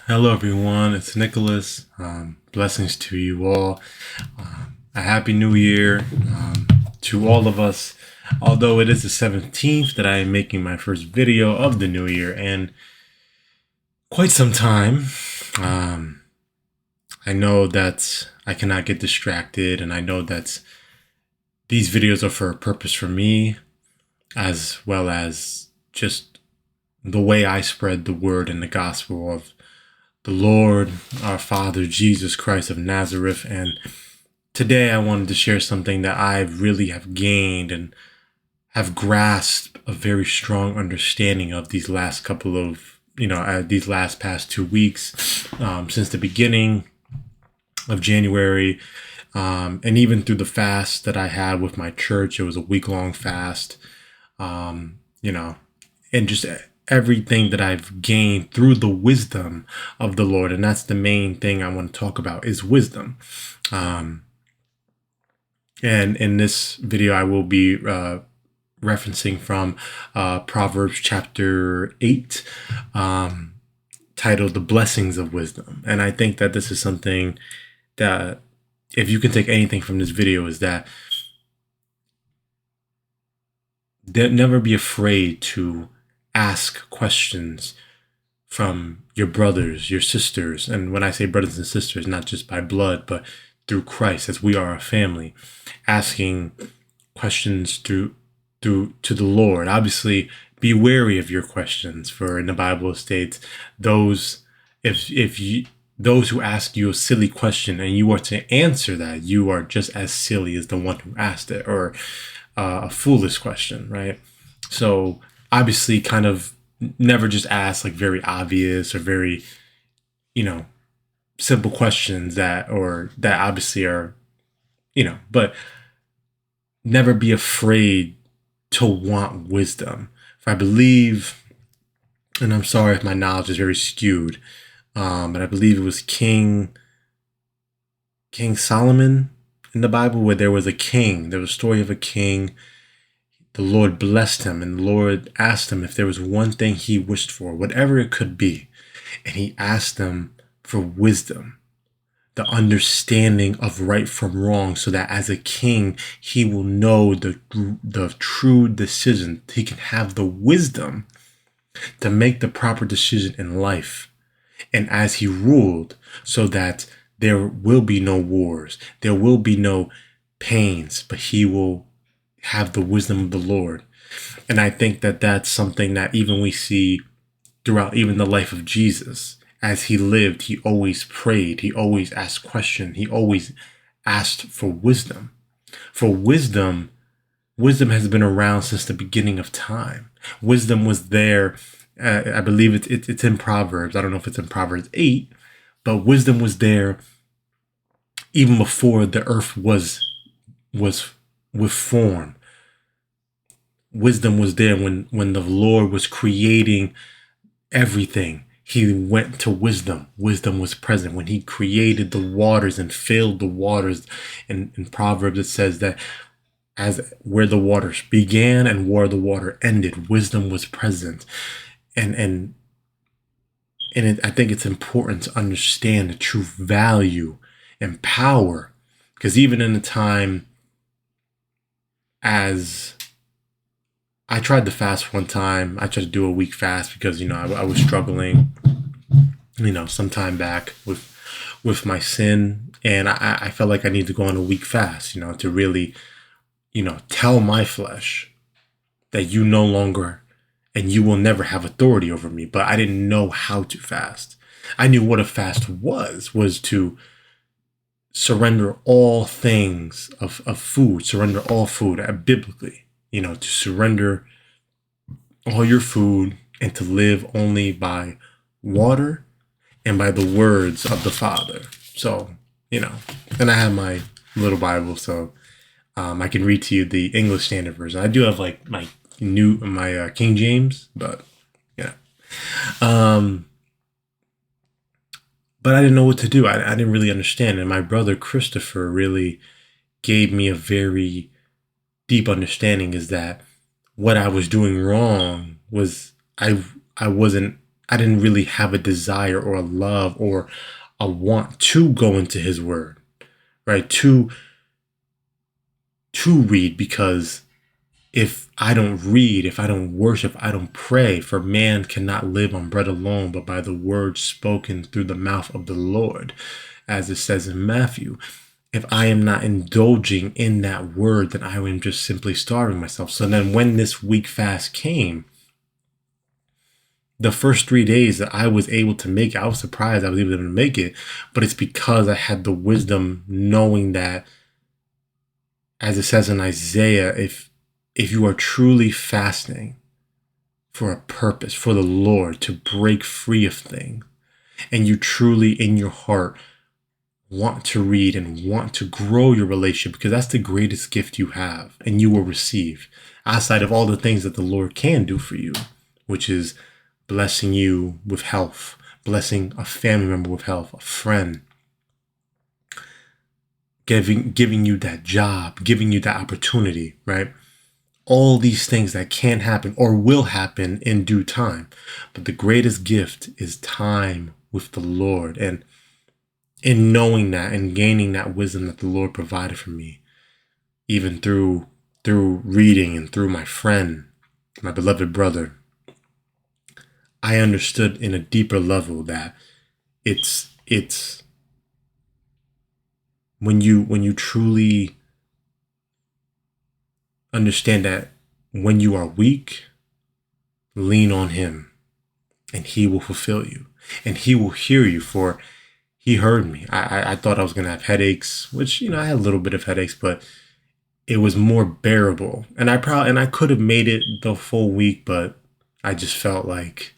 Hello, everyone. It's Nicholas. Blessings to you all. A happy new year to all of us. Although it is the 17th that I am making my first video of the new year, and quite some time. Um, I know that I cannot get distracted, and I know that these videos are for a purpose for me, as well as just the way I spread the word and the gospel of the Lord, our Father, Jesus Christ of Nazareth. And today I wanted to share something that I really have gained and have grasped a very strong understanding of these last couple of, these last past 2 weeks, since the beginning of January, and even through the fast that I had with my church. It was a week-long fast, um, you know, and just everything that I've gained through the wisdom of the Lord. And that's the main thing I want to talk about is wisdom. And in this video, I will be referencing from Proverbs chapter 8, titled The Blessings of Wisdom. And I think that this is something that, if you can take anything from this video, is that never be afraid to ask questions from your brothers, your sisters. And when I say brothers and sisters, not just by blood, but through Christ, as we are a family, asking questions to the Lord. Obviously, be wary of your questions, for in the Bible it states those those who ask you a silly question and you are to answer that, you are just as silly as the one who asked it, or a foolish question, right? So obviously, kind of never just ask like very obvious or very, simple questions that obviously are, but never be afraid to want wisdom. For I believe, and I'm sorry if my knowledge is very skewed, but I believe it was King Solomon in the Bible, where there was a king. There was a story of a king. The Lord blessed him, and the Lord asked him if there was one thing he wished for, whatever it could be. And he asked him for wisdom, the understanding of right from wrong, so that as a king, he will know the true decision. He can have the wisdom to make the proper decision in life. And as he ruled, so that there will be no wars, there will be no pains, but he will have the wisdom of the Lord. And I think that that's something that even we see throughout even the life of Jesus. As he lived, he always prayed, he always asked questions, he always asked for wisdom. For wisdom has been around since the beginning of time. Wisdom was there. I believe it's in Proverbs. I don't know if it's in Proverbs 8, but wisdom was there even before the earth was with form. Wisdom was there when the Lord was creating everything. He went to wisdom. Wisdom was present when he created the waters and filled the waters. In Proverbs, it says that as where the waters began and where the water ended, wisdom was present. And I think it's important to understand the true value and power, because even in the time, as I tried to fast one time, I tried to do a week fast because I was struggling, some time back with my sin, and I felt like I need to go on a week fast, to really, tell my flesh that you no longer and you will never have authority over me. But I didn't know how to fast. I knew what a fast was to surrender all things of food, surrender all food biblically, to surrender all your food and to live only by water and by the words of the Father. So, and I have my little Bible, so I can read to you the English Standard Version. I do have like my King James, but yeah. But I didn't know what to do. I didn't really understand. And my brother Christopher really gave me a very deep understanding, is that what I was doing wrong was I wasn't I didn't really have a desire or a love or a want to go into his word, right? To read, because if I don't read, if I don't worship, I don't pray, for man cannot live on bread alone, but by the word spoken through the mouth of the Lord, as it says in Matthew. If I am not indulging in that word, then I am just simply starving myself. So then when this week fast came, the first 3 days that I was able to make it, I was surprised I was able to make it, but it's because I had the wisdom knowing that, as it says in Isaiah, if you are truly fasting for a purpose, for the Lord, to break free of things, and you truly in your heart want to read and want to grow your relationship, because that's the greatest gift you have and you will receive, outside of all the things that the Lord can do for you, which is blessing you with health, blessing a family member with health, a friend, giving you that job, giving you that opportunity, right? All these things that can happen or will happen in due time. But the greatest gift is time with the Lord. And in knowing that and gaining that wisdom that the Lord provided for me, even through reading and through my friend, my beloved brother, I understood in a deeper level that it's when you truly understand that when you are weak, lean on him and he will fulfill you and he will hear you. For he heard me. I thought I was going to have headaches, which, I had a little bit of headaches, but it was more bearable. And I could have made it the full week, but I just felt like,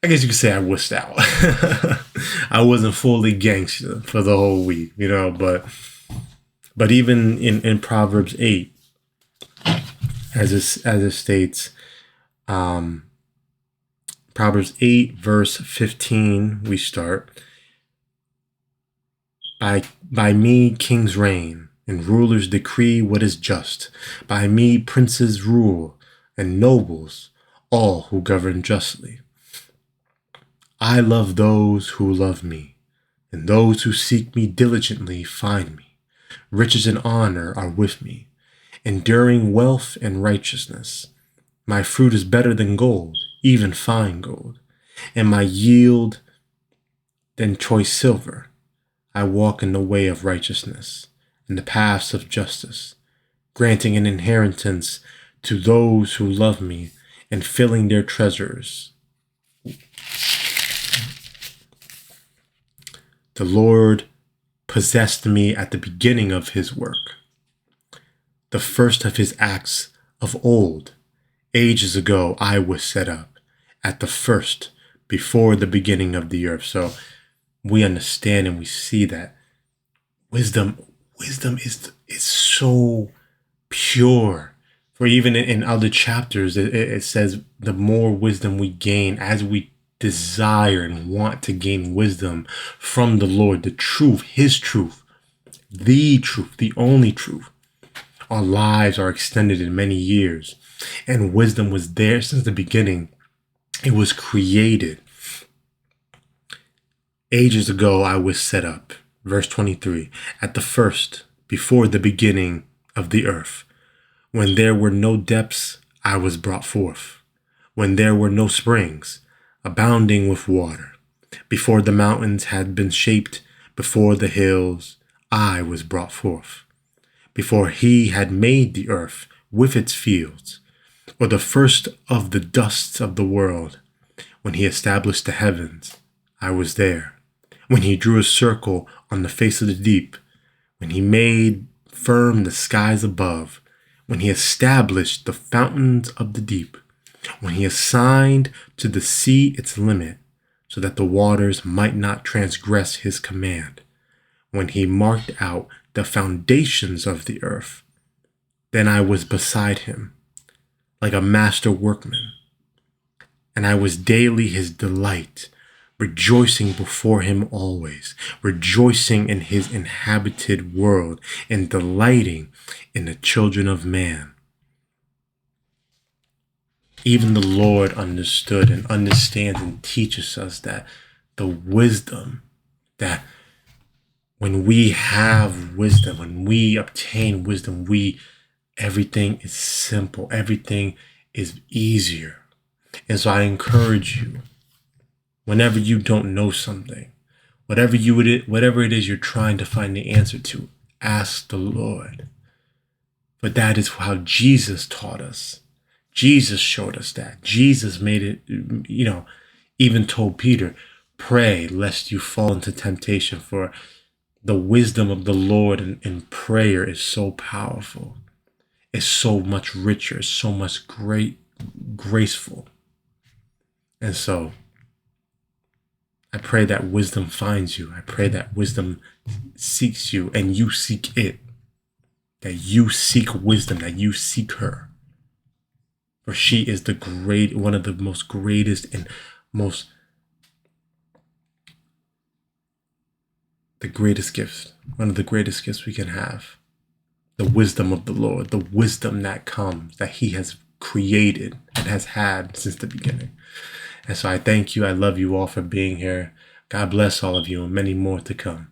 I guess you could say I wussed out. I wasn't fully gangster for the whole week, but even in Proverbs 8, as it states, Proverbs 8 verse 15, we start, by me kings reign and rulers decree what is just. By me princes rule and nobles, all who govern justly. I love those who love me, and those who seek me diligently find me. Riches and honor are with me, enduring wealth and righteousness. My fruit is better than gold, even fine gold, and my yield than choice silver. I walk in the way of righteousness, in the paths of justice, granting an inheritance to those who love me and filling their treasures. The Lord possessed me at the beginning of his work, the first of his acts of old. Ages ago I was set up, at the first, before the beginning of the earth. So we understand and we see that wisdom is so pure. For even in other chapters, it says the more wisdom we gain, as we desire and want to gain wisdom from the Lord, the truth, his truth, the only truth, our lives are extended in many years. And wisdom was there since the beginning. It was created. Ages ago I was set up. Verse 23, at the first, before the beginning of the earth. When there were no depths, I was brought forth. When there were no springs, abounding with water. Before the mountains had been shaped, before the hills, I was brought forth. Before he had made the earth with its fields, or the first of the dusts of the world, when he established the heavens, I was there. When he drew a circle on the face of the deep, when he made firm the skies above, when he established the fountains of the deep, when he assigned to the sea its limit, so that the waters might not transgress his command, when he marked out the foundations of the earth, then I was beside him, like a master workman, and I was daily his delight, rejoicing before him always, rejoicing in his inhabited world, and delighting in the children of man. Even the Lord understood and understands and teaches us that the wisdom that when we have wisdom, when we obtain wisdom, everything is simple, everything is easier. And so I encourage you, whenever you don't know something, whatever it is you're trying to find the answer to, ask the Lord. But that is how Jesus taught us. Jesus showed us that. Jesus made it, even told Peter, pray lest you fall into temptation, for the wisdom of the Lord in prayer is so powerful. It's so much richer, it's so much graceful. And so I pray that wisdom finds you. I pray that wisdom seeks you and you seek it. That you seek wisdom, that you seek her. For she is one of the most greatest and the greatest gift, one of the greatest gifts we can have. The wisdom of the Lord, the wisdom that comes, that he has created and has had since the beginning. And so I thank you. I love you all for being here. God bless all of you and many more to come.